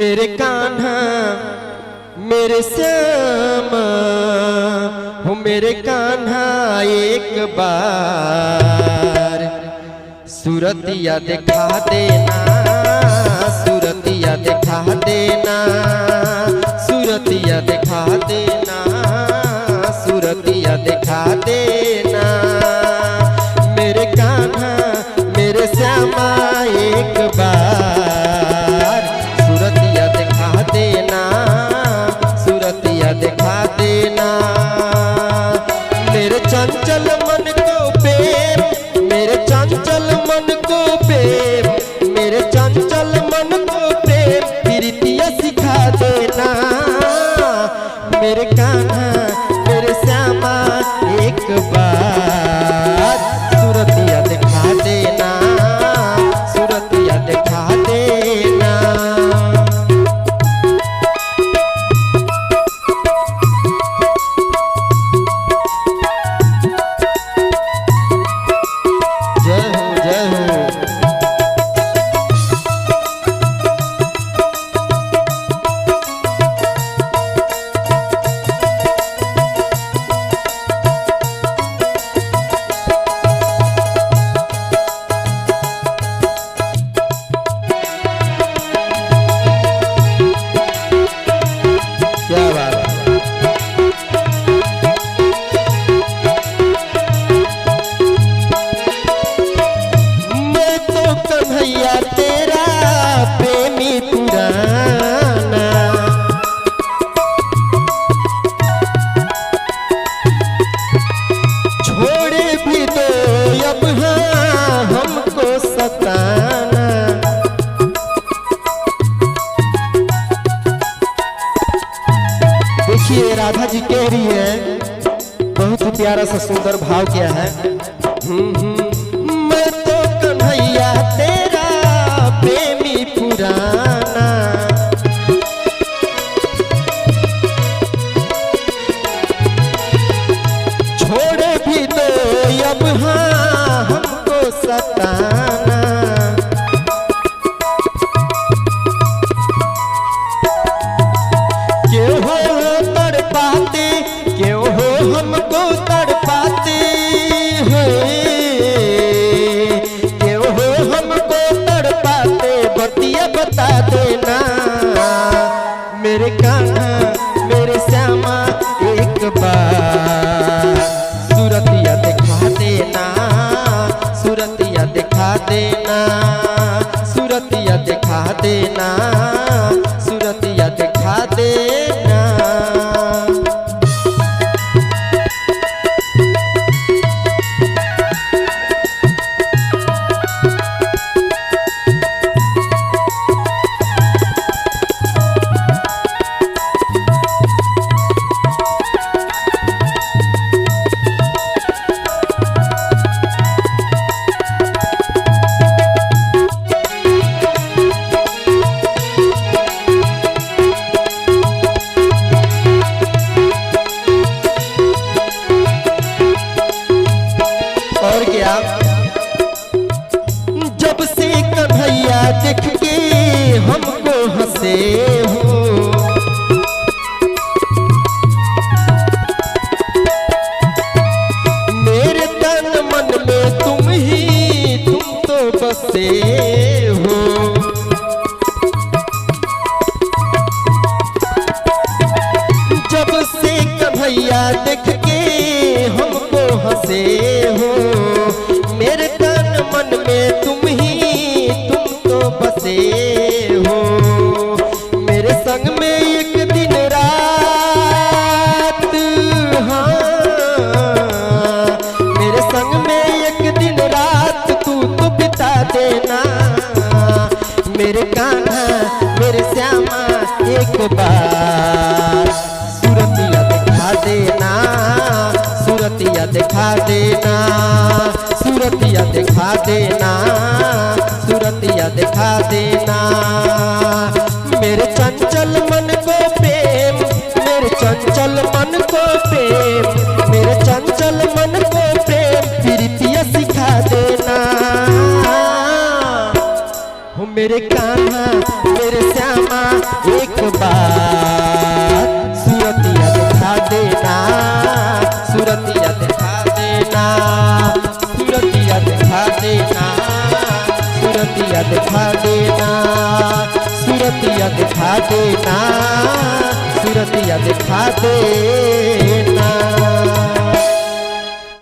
मेरे कान्हा मेरे श्यामा हो मेरे कान्हा एक बार सूरतिया दिखा देना, सूरतिया दिखा देना, सूरतिया दिखा देना, सूरतिया दिखा देना। मेरे कान्हा मेरे श्यामा एक बार सूरतिया दिखा देना, सूरतिया दिखा देना। मेरे चंचल मन को प्रेम, मेरे चंचल मन को प्रेम, मेरे चंचल मन को प्रेम प्रीतिया सिखा देना। मेरे कान्हा मेरे श्यामा एक बार सूरतिया दिखा देना, सूरतिया दिखा देना। जय हो जय हो। क्या बात है। मैं तो कन्हैया तेरा प्रेमी पुराना, छोड़े भी दो अब हाँ हमको सताना। देखिए राधा जी कह रही है, बहुत ही प्यारा सा सुंदर भाव क्या है। मैं तो कन्हैया तेरा प्रेमी पुराना, छोड़े भी दो अब हाँ हमको सताना। क्यों हो तड़पाते, क्यों हो हमको तड़पाते हैं, क्यों हो हमको तड़पाते बतिया बता देना। मेरे कान्हा मेरे श्यामा एक बार सूरतिया दिखा देना, सूरतिया दिखा देना, सूरतिया दिखा देना, सूरतिया दिखा देना। और क्या, जब से कन्हैया देख के हमको हंसे हो, मेरे तन मन में तुम ही तुम तो बसे हो। जब से कन्हैया देख के हमको हंसे हो, मेरे तन मन में तुम ही तुम तो बसे हो। मेरे संग में एक दिन रात, हाँ मेरे संग में एक दिन रात तू तो बिता देना। मेरे कान्हा मेरे श्यामा एक बार सूरतिया दिखा देना, सूरतिया दिखा देना, सूरतिया दिखा देना, सूरतिया दिखा देना। मेरे चंचल मन को प्रेम, मेरे चंचल मन को प्रेम, मेरे चंचल मन को प्रेम प्रीतिया सिखा देना। मेरे कान्हा मेरे श्यामा एक बार सूरतिया दिखा देना, सूरतिया दिखा देना, सूरतिया दिखा देना, सूरतिया दिखा देना, सूरतिया दिखा देना, सूरतिया दिखा देना।